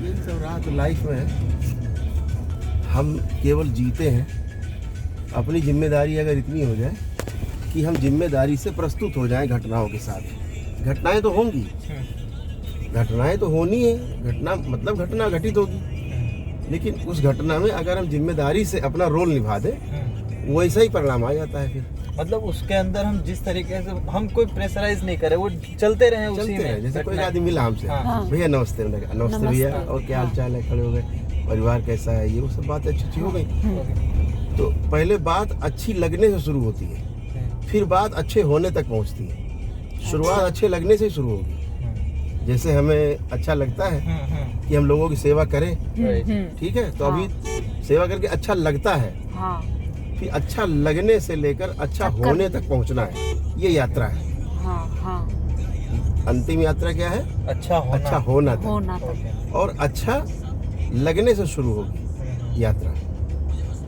ये सब रहा तो लाइफ में हम केवल जीते हैं। अपनी जिम्मेदारी अगर इतनी हो जाए कि हम जिम्मेदारी से प्रस्तुत हो जाएं घटनाओं के साथ। घटनाएं तो होंगी, घटनाएं तो होनी है, घटना मतलब घटना घटित होगी, लेकिन उस घटना में अगर हम जिम्मेदारी से अपना रोल निभा दें वैसा ही परिणाम आ जाता है। फिर मतलब उसके अंदर हम जिस तरीके से हम कोई प्रेशराइज नहीं करें, वो चलते रहे उसी में। जैसे कोई आदमी मिला हमसे, भैया नमस्ते, नमस्ते भैया, और क्या हाल चाल है, खड़े हो गए, परिवार कैसा है, ये वो सब बात अच्छी हो गई। तो पहले बात अच्छी लगने से शुरू होती है, फिर बात अच्छे होने तक पहुंचती है। शुरुआत अच्छे लगने से शुरू होगी। जैसे हमें अच्छा लगता है कि हम लोगों की सेवा करें, ठीक है, तो अभी सेवा करके अच्छा लगता है, फिर अच्छा लगने से लेकर अच्छा होने तक पहुंचना है, ये यात्रा है। अंतिम यात्रा क्या है? अच्छा होना तक। और अच्छा लगने से शुरू होगी यात्रा।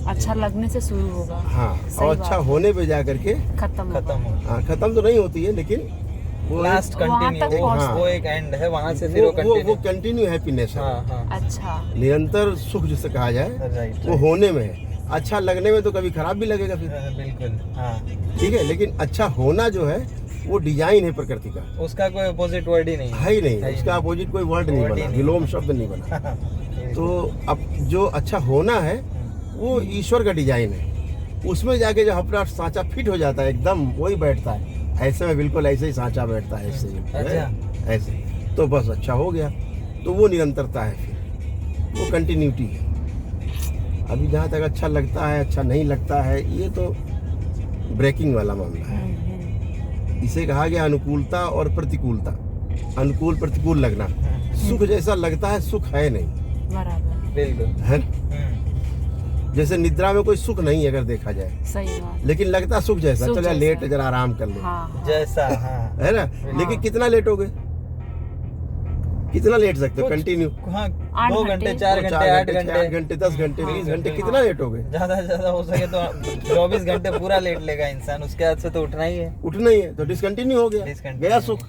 अच्छा लगने से शुरू होगा, हाँ, और अच्छा होने पे जा करके खत्म हाँ, खत्म तो नहीं होती है, लेकिन वो लास्ट कंटिन्यू, वो एक एंड है, वहाँ से फिर वो कंटिन्यू हैप्पीनेस है। अच्छा, निरंतर सुख जिसे कहा जाए वो होने में है। अच्छा लगने में तो कभी खराब भी लगेगा फिर, बिल्कुल, ठीक है, लेकिन अच्छा होना जो है वो डिजाइन है प्रकृति का, उसका कोई अपोजिट वर्ड ही नहीं है ही नहीं, उसका अपोजिट कोई वर्ड नहीं बना, विलोम शब्द नहीं बना। तो अब जो अच्छा होना है वो ईश्वर का डिजाइन है, उसमें जाके जो अपना सांचा फिट हो जाता है एकदम वही बैठता है। ऐसे में बिल्कुल ऐसे ही सांचा बैठता है, ऐसे ऐसे, तो बस अच्छा हो गया। तो वो निरंतरता है, फिर वो कंटिन्यूटी है। अभी जहाँ तक अच्छा लगता है अच्छा नहीं लगता है, ये तो ब्रेकिंग वाला मामला है। इसे कहा गया अनुकूलता और प्रतिकूलता। अनुकूल प्रतिकूल लगना, सुख जैसा लगता है सुख है नहीं, बराबर, बिल्कुल है। जैसे निद्रा में कोई सुख नहीं है अगर देखा जाए, सही बात, लेकिन लगता सुख जैसा, चलो लेट जरा आराम कर ले, जैसा, है ना। लेकिन कितना लेट हो गए, कितना लेट सकते हो कंटिन्यू? 2 घंटे 4 घंटे 8 घंटे 8 घंटे 10 घंटे 20 घंटे, कितना लेट हो गए? ज्यादा से ज्यादा हो सके तो 24 घंटे पूरा लेट लेगा इंसान, उसके बाद से तो उठना ही है, उठना ही है, तो डिसकंटिन्यू हो गया सुख।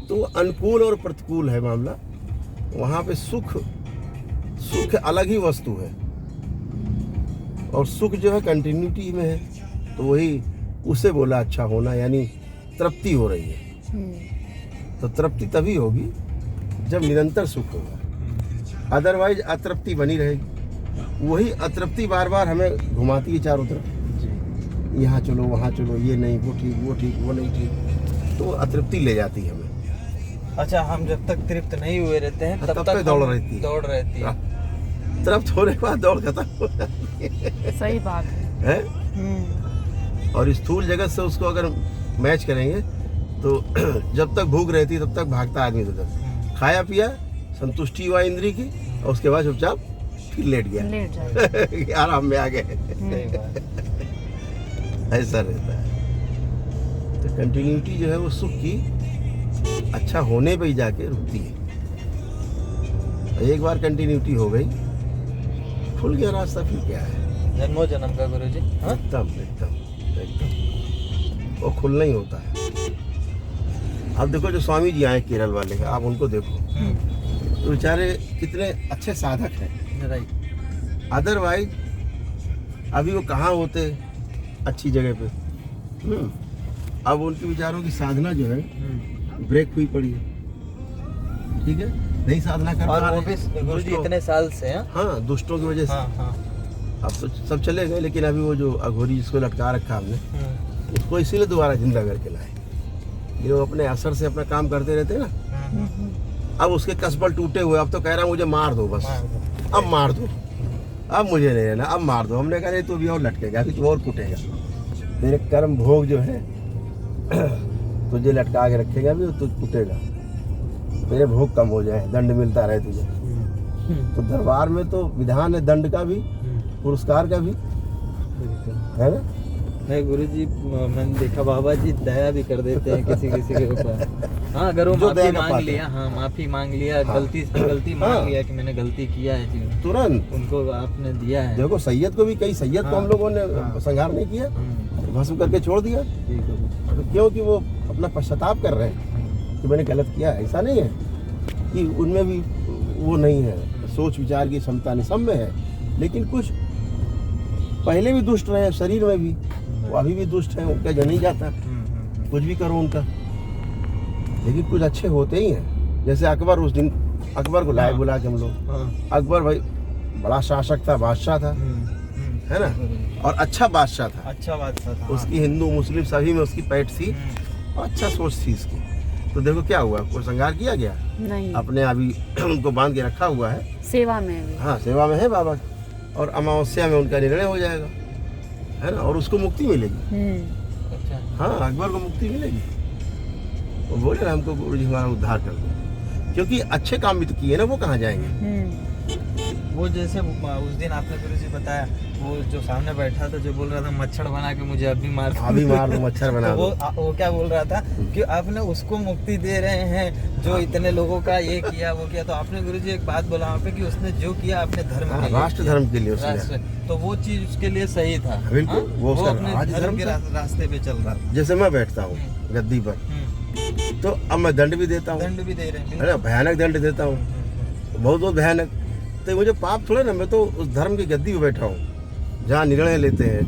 तो अनुकूल और प्रतिकूल है मामला। वहाँ पे सुख अलग ही वस्तु है, और सुख जो है कंटिन्यूटी में है। तो वही उसे बोला अच्छा होना, यानी तृप्ति हो रही है। तो तृप्ति तभी होगी जब निरंतर सुख होगा, अदरवाइज अतृप्ति बनी रहेगी। वही अतृप्ति बार बार हमें घुमाती है चारों तरफ, यहाँ चलो वहाँ चलो, ये नहीं वो ठीक वो नहीं ठीक, तो अतृप्ति ले जाती है हमें। अच्छा, हम जब तक तृप्त नहीं हुए रहते हैं तब तक दौड़ रहती है। तृप्त होने के बाद दौड़ खत्म हो जाती है। सही बात है। और स्थूल जगत से उसको अगर मैच करेंगे तो जब तक भूख रहती है तब तक भागता आदमी उधर, खाया पिया, संतुष्टि हुआ इंद्री की, और उसके बाद चुपचाप फिर लेट गया, आराम में आ गए। ऐसा रहता है। तो कंटिन्यूटी जो है वो सुख की अच्छा होने पे ही जाके रुकती है। एक बार कंटिन्यूटी हो गई, खुल गया रास्ता, फिर क्या है, जन्मों जन्म का गुरुजी। एकदम वो खुलना ही होता है। अब देखो जो स्वामी जी आए केरल वाले, आप उनको देखो, तो बेचारे कितने अच्छे साधक हैं, राइट। अदरवाइज अभी वो कहाँ होते अच्छी जगह पे। अब उनके विचारों की साधना जो है ब्रेक हुई पड़ी है, ठीक है, नहीं साधना कर और वो भी गुरुजी इतने साल से, हाँ, दुष्टों की वजह से। अब तो सब चले गए, लेकिन अभी वो जो अघोरी जिसको लटका रखा हमने, उसको इसीलिए दोबारा जिंदा करके लाए। ये वो अपने असर से अपना काम करते रहते हैं ना। अब उसके कसबल टूटे हुए, अब तो कह रहा मुझे मार दो बस, अब मार दो, अब मुझे नहीं रहना, अब मार दो। हमने कहा नहीं, तू भी और लटकेगा, अभी तू और कूटेगा, तेरे कर्म भोग जो है तुझे लटका के रखेगा, भी तू कूटेगा, तेरे भोग कम हो जाए, दंड मिलता रहे तुझे। तो दरबार में तो विधान है दंड का भी, पुरस्कार का भी, है ना। नहीं गुरुजी, मैंने देखा बाबा जी दया भी कर देते हैं किसी के ऊपर। हाँ, अगर वो माफी मांग लिया, माफी मांग लिया, गलती मांग लिया कि मैंने गलती किया है जी, तुरंत उनको आपने दिया है। देखो सैयद को भी, कई सैयद को हम लोगों ने संहार नहीं किया, भस्म करके छोड़ दिया, क्योंकि वो अपना पश्चाताप कर रहे हैं कि मैंने गलत किया। ऐसा नहीं है कि उनमें भी वो नहीं है, सोच विचार की क्षमता नहीं, सब में है। लेकिन कुछ पहले भी दुष्ट रहे शरीर में भी, वो अभी भी दुष्ट है, उनका जन नहीं जाता, कुछ भी करो उनका। लेकिन कुछ अच्छे होते ही हैं। जैसे अकबर, उस दिन अकबर को लाए बुला के हम लोग। अकबर भाई बड़ा शासक था, बादशाह था, है ना, और अच्छा बादशाह था, अच्छा बादशाह था। उसकी हिंदू मुस्लिम सभी में उसकी पैठ थी, और अच्छा सोच थी इसकी। तो देखो क्या हुआ, कोई श्रृंगार किया गया नहीं, अपने अभी उनको बांध के रखा हुआ है, सेवा में भी। हाँ सेवा में है बाबा, और अमावस्या में उनका निर्णय हो जाएगा, है ना, और उसको मुक्ति मिलेगी। अच्छा। हाँ, अकबर को मुक्ति मिलेगी। वो बोले ना हमको गुरु जी हमारा उद्धार कर दो, क्योंकि अच्छे काम भी तो किए ना, वो कहाँ जाएंगे। वो जैसे उस दिन आपने गुरु जी बताया, वो जो सामने बैठा था जो बोल रहा था मच्छर बना के मुझे अभी मार दो मच्छर बना दो, वो क्या बोल रहा था कि आपने उसको मुक्ति दे रहे हैं जो इतने लोगों का ये किया वो किया। तो आपने गुरु जी एक बात बोला वहाँ पे कि उसने जो किया अपने धर्म के लिए, राष्ट्र धर्म के लिए उसने, तो वो चीज उसके लिए सही था। बिल्कुल, वो अपने धर्म के रास्ते पे चल रहा था। जैसे मैं बैठता हूँ गद्दी पर, तो अब मैं दंड भी देता हूँ, दंड भी दे रहे हैं, है ना, भयानक दंड देता हूँ, बहुत बहुत भयानक। तो मुझे पाप थोड़ा ना, मैं तो उस धर्म की गद्दी पे बैठा हूँ जहाँ निर्णय लेते हैं,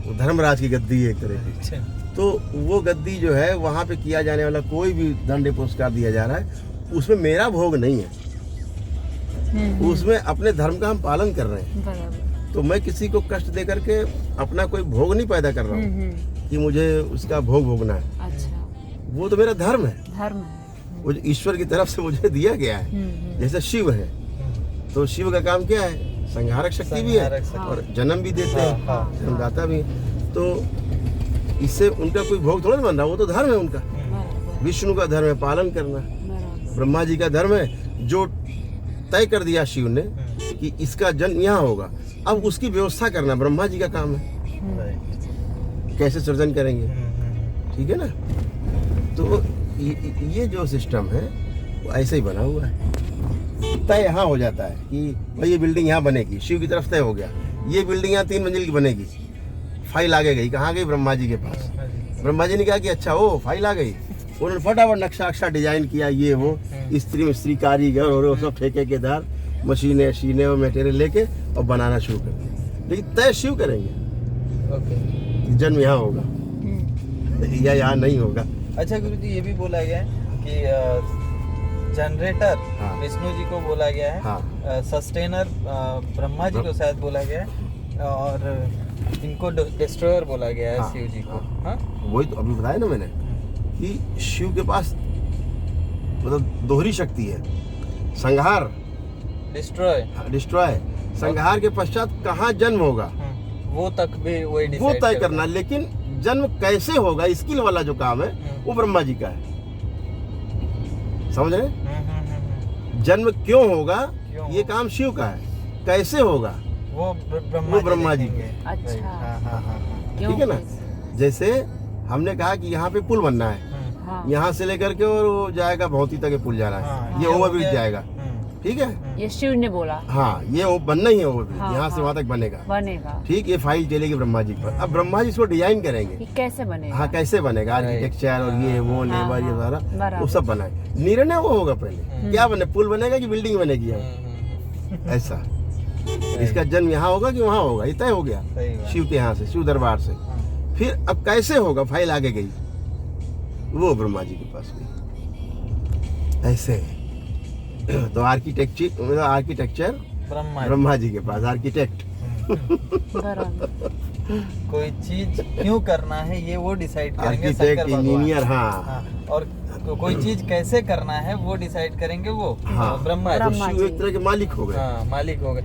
वो धर्मराज की गद्दी है एक तरह की। तो वो गद्दी जो है, वहाँ पे किया जाने वाला कोई भी दंड पुरस्कार दिया जा रहा है, उसमें मेरा भोग नहीं है, उसमें अपने धर्म का हम पालन कर रहे हैं। तो मैं किसी को कष्ट दे करके अपना कोई भोग नहीं पैदा कर रहा हूँ कि मुझे उसका भोग भोगना है। अच्छा, वो तो मेरा धर्म है, धर्म है, वो जो ईश्वर की तरफ से मुझे दिया गया है। जैसे शिव है, तो शिव का काम क्या है, संहारक शक्ति भी है और जन्म भी देते हैं, जन्मदाता भी। तो इससे उनका कोई भोग थोड़ा बन रहा, वो तो धर्म है उनका। विष्णु का धर्म है पालन करना, ब्रह्मा जी का धर्म है जो तय कर दिया शिव ने कि इसका जन्म यहाँ होगा, अब उसकी व्यवस्था करना ब्रह्मा जी का काम है, कैसे सृजन करेंगे, ठीक है ना। तो ये जो सिस्टम है वो ऐसे ही बना हुआ है। तय यहाँ हो जाता है कि भाई ये बिल्डिंग यहाँ बनेगी, शिव की तरफ तय हो गया, ये बिल्डिंग यहाँ 3 मंजिल की बनेगी। फाइल आगे गई, कहाँ गई, ब्रह्मा जी के पास। ब्रह्मा जी ने कहा कि अच्छा ओ फाइल आ गई, उन्होंने फटाफट नक्शा अक्शा डिजाइन किया, ये वो स्त्री कारीगर और वो सब ठेकेदार मशीनें शीनें और मटेरियल लेके और बनाना शुरू कर दिया। लेकिन तय शिव करेंगे, जन्म यहाँ होगा या यहाँ नहीं होगा। अच्छा गुरु जी, ये भी बोला गया है कि जनरेटर विष्णु जी को बोला गया है, सस्टेनर ब्रह्मा जी को शायद बोला गया है, और इनको डिस्ट्रॉयर बोला गया है शिव जी को। वही तो अभी बताया ना मैंने कि शिव के पास मतलब दोहरी शक्ति है, संहार, डिस्ट्रॉय। संहार के पश्चात कहाँ जन्म होगा वो तक भी वही वो तय करना, लेकिन जन्म कैसे होगा स्किल वाला जो काम है वो ब्रह्मा जी का है, समझ रहे। जन्म क्यों होगा ये काम शिव का है, कैसे होगा वो ब्रह्मा जी का। अच्छा, ठीक है ना। जैसे हमने कहा कि यहाँ पे पुल बनना है, यहाँ से लेकर के और वो जाएगा भौती तक पुल जा रहा है, ये ओवरब्रिज जाएगा, ठीक है, ये शिव ने बोला। हाँ, ये बनना ही है ओवरब्रिज, यहाँ से वहाँ तक बनेगा, ठीक। ये फाइल चलेगी ब्रह्मा जी पर। अब ब्रह्मा जी इसको डिजाइन करेंगे कैसे बनेगा, हाँ कैसे बनेगा, आर्किटेक्चर और ये वो लेबर ये सारा वो सब बनाए। निर्णय वो होगा पहले, क्या बने, पुल बनेगा कि बिल्डिंग बनेगी यहाँ, ऐसा। इसका जन्म यहाँ होगा कि वहाँ होगा, ये तय हो गया शिव के यहाँ से, शिव दरबार से। फिर अब कैसे होगा, फाइल आगे गई, वो ब्रह्मा जी के पास गई, ऐसे। तो आर्किटेक्चर ब्रह्मा जी के पास, आर्किटेक्ट। कोई चीज क्यों करना है ये वो डिसाइड करेंगे, आर्किटेक्ट, इंजीनियर, हाँ। और कोई चीज कैसे करना है वो डिसाइड करेंगे वो ब्रह्मा जी। एक तरह के मालिक हो गए, मालिक हो गए।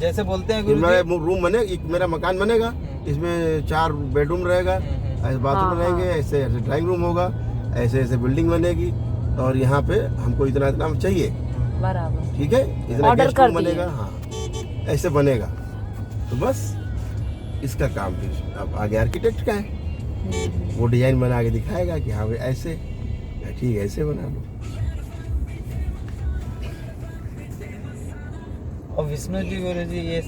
जैसे बोलते हैं मेरा रूम बने, मेरा मकान बनेगा, इसमें 4 बेडरूम रहेगा, ऐसे बाथरूम रहेंगे, ऐसे ऐसे ड्राइंग रूम होगा, ऐसे ऐसे बिल्डिंग बनेगी, और यहाँ पे हमको इतना इतना चाहिए, बराबर, ठीक है, इतना गेस्ट रूम बनेगा, हाँ ऐसे बनेगा। तो बस इसका काम फिर अब आगे आर्किटेक्ट का है, वो डिजाइन बना के दिखाएगा कि हाँ भाई ऐसे ठीक है, ऐसे बना लो। और विष्णु जी गुरु जी ये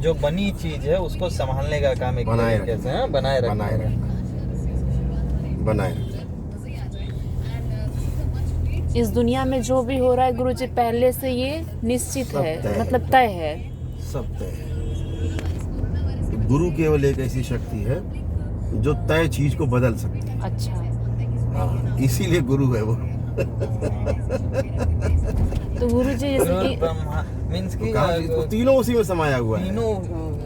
जो बनी चीज है उसको संभालने का काम एक तरीके से बनाए रखना। इस दुनिया में जो भी हो रहा है गुरुजी पहले से ये निश्चित सब है, तय मतलब तय है। सब तय है। गुरु केवल एक ऐसी शक्ति है जो तय चीज को बदल सकती है। अच्छा, हाँ, इसीलिए गुरु है वो। तो गुरुजी जैसे गुरु कि ब्रह्मा मीन्स की वो तीनों उसी में समाया हुआ है। तीनों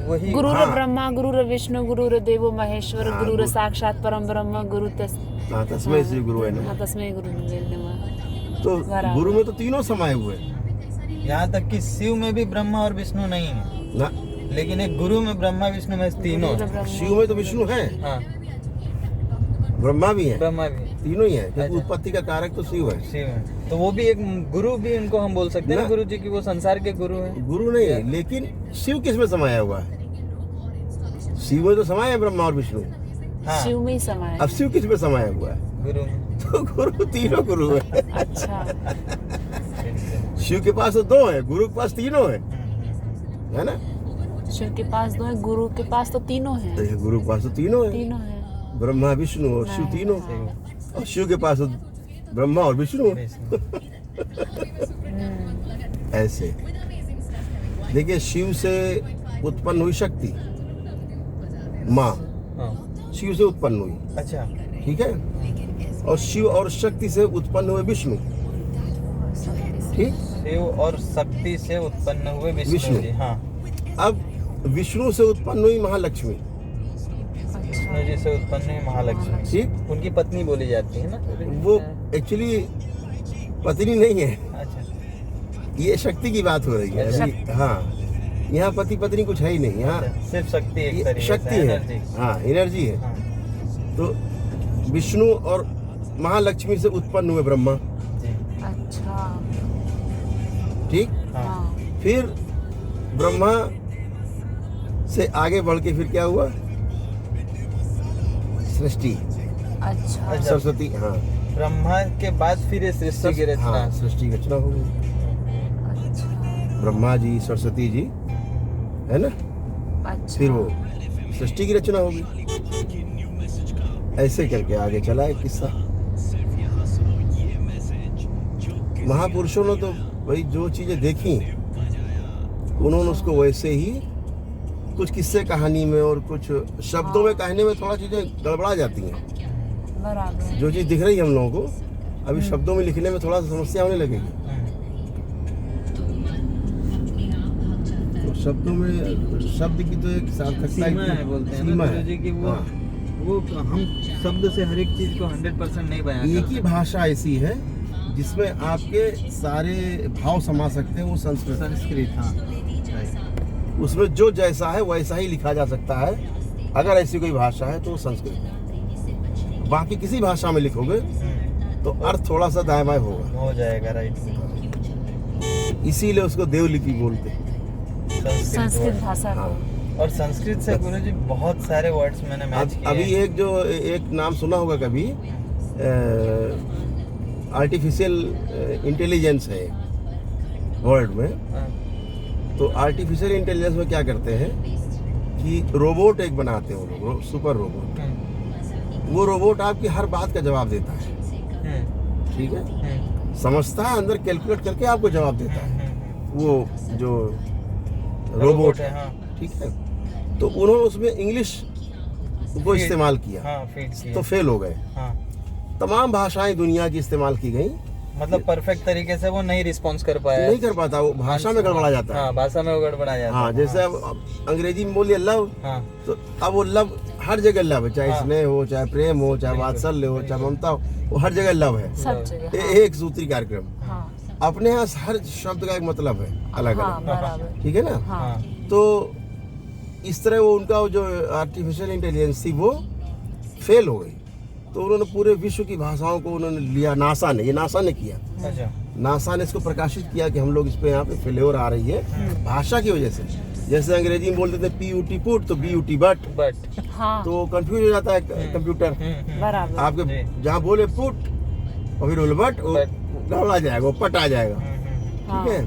वही गुरुर हाँ। ब्रह्मा, गुरुर विष्णु, गुरुर देवो महेश्वर, हाँ, गुरुर गुरु- साक्षात परम ब्रह्म, गुरु हाँ, तस्मै श्री गुरु है हाँ, ना। तस्मै गुरु नमः। तो बराबर। गुरु में तो तीनों समाये हुए हैं यहाँ तक कि शिव में भी ब्रह्मा और विष्णु नहीं है, ना। लेकिन एक गुरु में ब्रह्मा विष्णु में तीनों गुरुर है। ब्रह्मा। शिव में तो विष्णु है, हाँ, ब्रह्मा भी है, ब्रह्मा भी तीनों ही है, क्योंकि अच्छा। उत्पत्ति का कारक तो शिव है। शिव है, तो वो भी एक गुरु भी उनको हम बोल सकते हैं ना ना। गुरु जी की, वो संसार के गुरु हैं। गुरु नहीं है, लेकिन शिव किस में समाया हुआ है? शिव में तो समाया है ब्रह्मा और विष्णु। हाँ, शिव में ही समाया अब है। शिव किस में समाया हुआ है? गुरु में। तो गुरु तीनों गुरु है। अच्छा, शिव के पास तो दो है, गुरु के पास तीनों है ना। शिव के पास दो है, गुरु के पास तो तीनों तो हैं। ये गुरु के पास तो तीनों है, तीनों हैं। ब्रह्मा विष्णु और शिव तीनों। हाँ। और शिव के पास तो ब्रह्मा और विष्णु है। विष्णु। ऐसे देखिए, शिव से उत्पन्न हुई शक्ति माँ, हाँ, शिव से उत्पन्न हुई, अच्छा, ठीक है। और शिव और शक्ति से उत्पन्न हुए विष्णु, ठीक। शिव और शक्ति से उत्पन्न हुए विष्णु विष्णु। जी। हाँ, अब विष्णु से उत्पन्न हुई महालक्ष्मी, विष्णु जी से उत्पन्न हुई महालक्ष्मी, ठीक। उनकी पत्नी बोली जाती है ना। वो एक्चुअली पत्नी नहीं है, अच्छा, ये शक्ति की बात हो रही है अभी। हाँ, यहाँ पति पत्नी कुछ है ही नहीं, यहाँ सिर्फ शक्ति एक ये तरीके शक्ति से है। एनर्जी। हाँ, एनर्जी है। हाँ, तो विष्णु और महालक्ष्मी से उत्पन्न हुए ब्रह्मा, जी, अच्छा, ठीक। हाँ, हाँ, फिर ब्रह्मा से आगे बढ़ के फिर क्या हुआ? सृष्टि, अच्छा, सरस्वती। हाँ, ब्रह्मा के बाद फिर ये सृष्टि की रचना। हाँ, सृष्टि की रचना हो गई। अच्छा, ब्रह्मा जी, सरस्वती जी, है ना। अच्छा। फिर वो सृष्टि की रचना होगी। ऐसे करके आगे चला है किस्सा। महापुरुषों ने तो भाई जो चीजें देखी, उन्होंने उसको वैसे ही कुछ किस्से कहानी में और कुछ शब्दों में कहने में थोड़ा चीजें गड़बड़ा जाती हैं। बराबर। जो चीज दिख रही है हम लोगों को, अभी शब्दों में लिखने में थोड़ा सा समस्या होने लगेगी। तो शब्दों में शब्द की तो एक सार्थकता सीमा है, बोलते हैं सीमा ना है। गुरु जी की, हाँ। वो हम शब्द से हर एक चीज को 100% नहीं बयान एक कर ही भाषा ऐसी है जिसमें आपके सारे भाव समा सकते हैं, वो संस्कृत है। संस्कृत। हाँ, उसमें जो जैसा है वैसा ही लिखा जा सकता है। अगर ऐसी कोई भाषा है तो वो संस्कृत है। बाकी किसी भाषा में लिखोगे तो अर्थ थोड़ा सा दाएं बाएं होगा। हो जाएगा, राइट। इसीलिए उसको देवलिपि बोलते हैं। संस्कृत word। भाषा हाँ। को। और संस्कृत से गुरु जी बहुत सारे वर्ड्स मैंने मैच किए अभी हैं। एक नाम सुना होगा कभी, आर्टिफिशियल इंटेलिजेंस है वर्ल्ड में। हाँ, तो आर्टिफिशियल इंटेलिजेंस में क्या करते हैं कि रोबोट एक बनाते हैं वो लोग, सुपर रोबोट। वो रोबोट आपकी हर बात का जवाब देता है, ठीक है। समझता है, अंदर कैलकुलेट करके आपको जवाब देता है वो जो रोबोट है, हाँ, ठीक है। तो उन्होंने उसमें इंग्लिश को इस्तेमाल किया, हाँ, फीड किया। तो फेल हो गए। हाँ, तमाम भाषाएं दुनिया की इस्तेमाल की गई, मतलब परफेक्ट तरीके से वो नहीं रिस्पॉन्स कर पाया। नहीं कर पाता, वो भाषा में गड़बड़ा जाता है। हाँ, भाषा में वो गड़बड़ा जाता हाँ, है। जैसे अब अंग्रेजी में बोलिए लव, हाँ, तो अब वो लव हर जगह लव है, चाहे हाँ। स्नेह हो, चाहे प्रेम हो, चाहे बिल्कुल, वात्सल्य हो, चाहे ममता हो, वो हर जगह लव है। सब जगह। एक सूत्री कार्यक्रम। हाँ, अपने यहाँ हर शब्द का एक मतलब है, अलग हाँ, अलग, बराबर। ठीक है ना। हाँ, हाँ, तो इस तरह वो उनका जो आर्टिफिशियल इंटेलिजेंस थी वो फेल हो गई। तो उन्होंने पूरे विश्व की भाषाओं को उन्होंने लिया, नासा ने, ये नासा ने किया। अच्छा, नासा ने इसको प्रकाशित किया कि हम लोग इस पे यहाँ पे फेल्योर आ रही है भाषा की वजह से। जैसे अंग्रेजी में बोलते थे PUT पुट, तो BUT बट, बट हाँ, तो कंफ्यूज हो जाता है कंप्यूटर। बराबर। आपके जी। जहाँ बोले पुट और फिर बोले बट, वो बट। गड़बड़ा जाएगा, वो पट आ जाएगा, हाँ, ठीक है।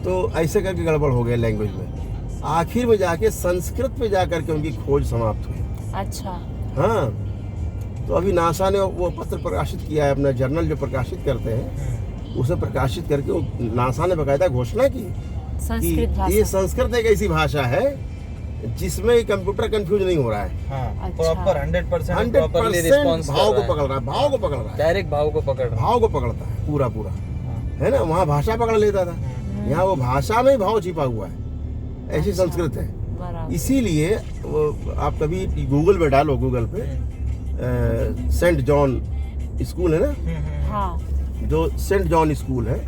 तो ऐसे करके गड़बड़ हो गया लैंग्वेज में। आखिर में जाके संस्कृत में जा करके उनकी खोज समाप्त हुई। अच्छा, हाँ, तो अभी नासा ने वो पत्र प्रकाशित किया है, अपना जर्नल जो प्रकाशित करते हैं, उसे प्रकाशित करके वो नासा ने बकायदा घोषणा की संस्कृत कि भाषा। ये संस्कृत एक ऐसी भाषा है जिसमें कंप्यूटर कंफ्यूज नहीं हो रहा है। हाँ, अच्छा। प्रॉपर 100% 100% प्रॉपर्ली रिस्पॉन्स भाव को पकड़ रहा है, भाव को पकड़ रहा है, डायरेक्ट भाव को पकड़ रहा भाव को पकड़ता है पूरा पूरा, है। है ना। वहाँ भाषा पकड़ लेता था, यहाँ वो भाषा में ही भाव छिपा हुआ है, ऐसी अच्छा। संस्कृत है। बराबर। इसीलिए वो आप कभी गूगल पे डालो, गूगल पे सेंट जॉन स्कूल है ना, हाँ। जो सेंट जॉन स्कूल है,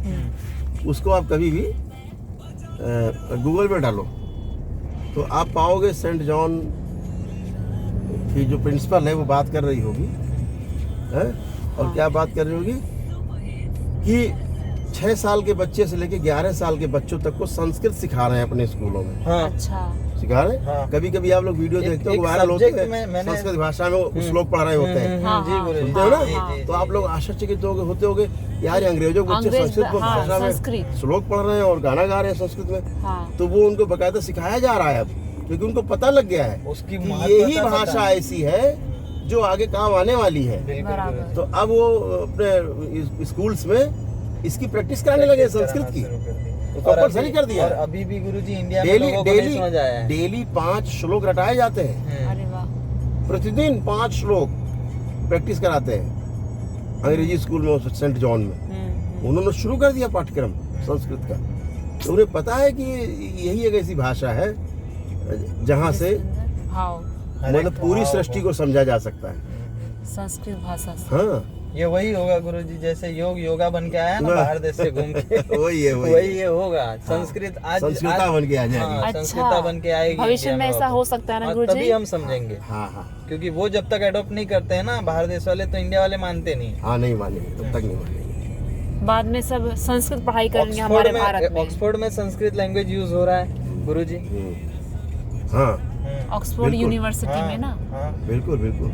उसको आप कभी भी गूगल पे डालो तो आप पाओगे सेंट जॉन की जो प्रिंसिपल है वो बात कर रही होगी, है? और हाँ। क्या बात कर रही होगी कि 6 साल के बच्चे से लेके 11 साल के बच्चों तक को संस्कृत सिखा रहे हैं अपने स्कूलों में, हाँ, अच्छा। सिखा रहे हैं। हाँ। कभी कभी आप लोग वीडियो देखते हो एक वायरल होते subject में हैं, मैंने- संस्कृत भाषा में वो श्लोक पढ़ रहे होते हैं, हाँ, जी हाँ, गुरु जी, सुनते हो ना? जी, जी, तो आप जी। लोग आश्चर्यचकित होते होगे यार, ये अंग्रेजों के बच्चे अंग्रेज, संस्कृत हाँ, भाषा में संस्कृत। श्लोक पढ़ रहे हैं और गाना गा रहे हैं संस्कृत में। हाँ। तो वो उनको बकायदा सिखाया जा रहा है अब, क्योंकि उनको पता लग गया है उसकी कि महत्वता यही पता भाषा है। ऐसी है जो आगे काम आने वाली है। बिल्कुल, बराबर। बिल्कुल। तो अब वो अपने स्कूल्स में इसकी प्रैक्टिस कराने लगे संस्कृत की, और कंपलसरी अभी- कर दिया और है। अभी भी गुरुजी इंडिया में डेली लोगों को नहीं डेली समझ आया है। डेली 5 श्लोक रटाए जाते हैं, अरे वाह। प्रतिदिन 5 श्लोक प्रैक्टिस कराते हैं अंग्रेजी स्कूल में, सेंट जॉन में। उन्होंने शुरू कर दिया पाठ्यक्रम संस्कृत का। तो उन्हें पता है कि यही एक ऐसी भाषा है जहाँ से भाव मतलब पूरी सृष्टि को समझा जा सकता है। संस्कृत भाषा से। हाँ, ये वही होगा गुरुजी, जैसे योगा बन के आया ना वाह। बाहर देश से घूम के वही है, वही ये होगा। संस्कृत आज संस्कृता बन के आ जाएगी। हाँ, अच्छा। संस्कृता बन के आएगी भविष्य इंडिया में ऐसा वापस। हो सकता है ना हाँ, गुरुजी? तभी हम समझेंगे, हाँ हाँ क्योंकि वो जब तक अडॉप्ट नहीं करते हैं ना बाहर देश वाले, तो इंडिया वाले मानते नहीं। हाँ, नहीं मानेंगे, तब तक नहीं मानेंगे। बाद में सब संस्कृत पढ़ाई करेंगे हमारे भारत में। ऑक्सफोर्ड में संस्कृत लैंग्वेज यूज हो रहा है गुरुजी। हाँ, ऑक्सफोर्ड बिल्कुल। यूनिवर्सिटी में ना। बिल्कुल बिल्कुल,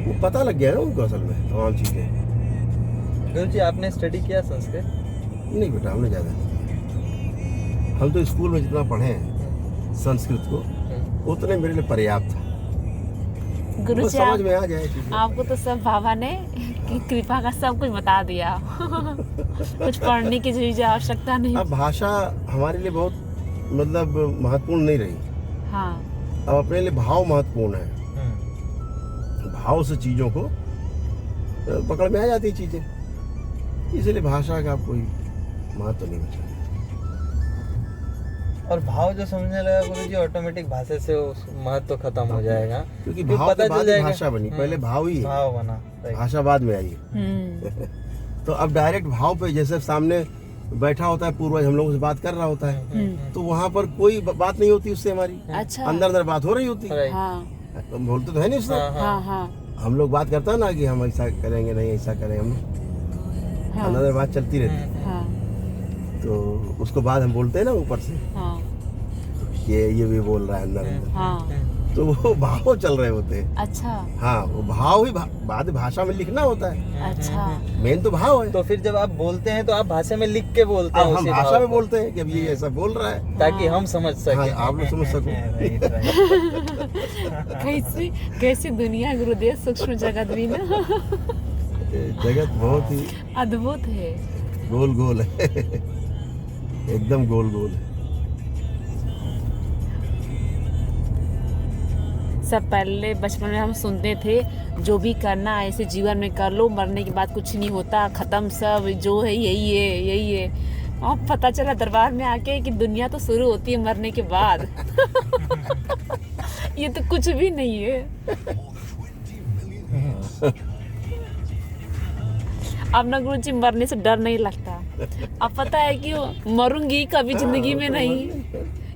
वो पता लग गया ना उनको असल में तमाम चीजें। गुरुजी आपने स्टडी किया संस्कृत? नहीं बेटा, हमने ज्यादा नहीं। हम तो स्कूल में जितना पढ़े हैं संस्कृत को उतने मेरे लिए पर्याप्त था। वो गुरुजी समझ में आ जाए चीजें। आपको तो सब बाबा ने की कृपा का सब कुछ बता दिया। कुछ पढ़ने की जो आवश्यकता नहीं। अब भाषा हमारे लिए बहुत मतलब महत्वपूर्ण नहीं रही। हाँ। अब अपने लिए भाव महत्वपूर्ण है। भाव से चीजों को पकड़ में आ जाती चीजें, इसलिए भाषा का कोई महत्व नहीं बचा। और भाव जो समझने लगा गुरुजी, ऑटोमेटिक भाषा से उस महत्व खत्म हो जाएगा, क्योंकि फिर भाव पता के चल बाद ही जाएगा। भाषा बनी, पहले भाव ही है, भाव बना, right। भाषा बाद में आई। तो अब डायरेक्ट भाव पे, जैसे सामने बैठा होता है पूर्वज, हम लोगों से बात कर रहा होता है, तो वहाँ पर कोई बात नहीं होती उससे हमारी, अच्छा। अंदर अंदर बात हो रही होती है। Right। हाँ हम बोलते तो है नहीं उससे। हाँ हाँ हम लोग बात करते हैं ना कि हम ऐसा करेंगे, नहीं ऐसा करेंगे, हम लोग हाँ अंदर अंदर बात चलती रहती है। हाँ तो उसको बाद हम बोलते हैं ना ऊपर से हाँ कि ये भी बोल रहा है अंदर अंदर, हाँ। तो वो भाव चल रहे होते हैं। अच्छा हाँ, वो भाव ही बाद भाषा में लिखना होता है, अच्छा। मेन तो भाव है। तो फिर जब आप बोलते हैं तो आप भाषा में लिख के बोलते हैं अब हम उसी भाषा भाव में को, बोलते हैं कि अब ये ऐसा बोल रहा है, ताकि हम समझ हाँ, सकें। आप लोग समझ सको। Right, right। कैसी कैसी दुनिया गुरुदेव, सूक्ष्म जगत भी ना जगत बहुत ही अद्भुत है। गोल गोल है, एकदम गोल गोल है। सब पहले बचपन में हम सुनते थे जो भी करना है ऐसे जीवन में कर लो, मरने के बाद कुछ नहीं होता, खत्म सब, जो है यही है यही है। अब पता चला दरबार में आके कि दुनिया तो शुरू होती है मरने के बाद। ये तो कुछ भी नहीं है। अब ना गुरुजी मरने से डर नहीं लगता। अब पता है कि मरूंगी कभी जिंदगी में नहीं,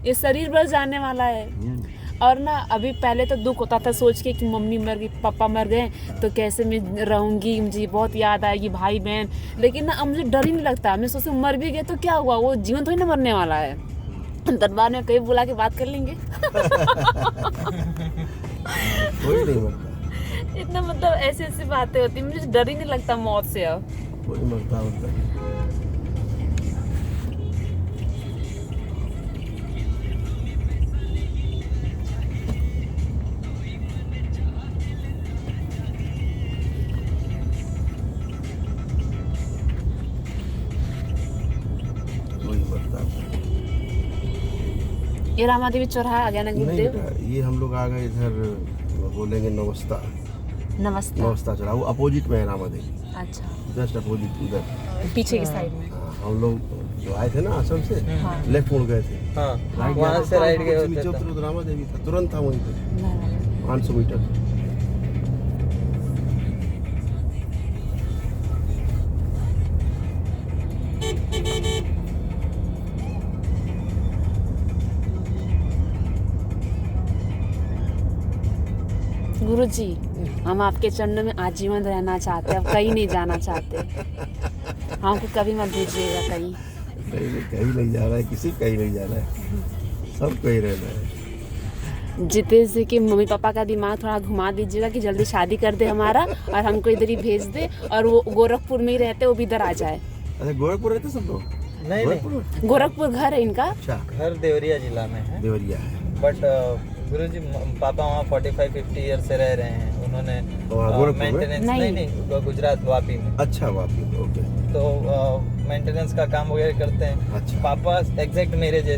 ये शरीर बस जाने वाला है। और ना अभी पहले तो दुख होता था सोच के कि मम्मी मर गई, पापा मर गए तो कैसे मैं रहूंगी, मुझे बहुत याद आएगी भाई बहन। लेकिन ना अब मुझे डर ही नहीं लगता। मैं सोचती हूँ मर भी गए तो क्या हुआ, वो जीवन थोड़ी ना मरने वाला है। दरबार में कहीं बुला के बात कर लेंगे। कोई नहीं मरता, इतना मतलब ऐसी ऐसी बातें होती, मुझे डर ही नहीं लगता मौत से अब। कोई मरता होता। ये रामा देवी चौराहा आ गया ना नहीं गुरुदेव। बेटा, ये हम लोग आ गए इधर, बोलेंगे नवस्था, नमस्ते। नवस्था चौराहा, वो अपोजिट में है रामा देवी, अच्छा, जस्ट अपोजिट उधर। पीछे की साइड में। हाँ, हम लोग जो आए थे ना आश्रम से, हाँ। लेफ्ट मुड़ गए थे, हाँ राइट वहाँ से राइट गए नीचे होते उतरे तो रामा देवी था, तुरंत था वहीं पे, नहीं, 500 मीटर। गुरु जी हम आपके चरणों में आजीवन रहना चाहते हैं, अब कहीं नहीं जाना चाहते। हमको कभी मत भेजिएगा कहीं। कहीं नहीं जा रहा है, किसी कहीं नहीं जा रहा है, सब कहीं रहना है। जितने से कि मम्मी पापा का दिमाग थोड़ा घुमा दीजिएगा कि जल्दी शादी कर दे हमारा और हमको इधर ही भेज दे, और वो गोरखपुर में ही रहते वो भी इधर आ जाए। अच्छा, गोरखपुर रहते सब लोग? नहीं गोरखपुर में? गोरखपुर घर है इनका। अच्छा, घर देवरिया जिला में है, देवरिया है। बट गुरुजी पापा वहाँ 45-50 ईयर से रह रहे हैं। उन्होंने गोरखपुर में? मेंटेनेंस नहीं गुजरात वापी में। अच्छा, वापी, ओके। तो मेंटेनेंस का काम वगैरह करते हैं। अच्छा। पापा एग्जैक्ट मेरे जैसे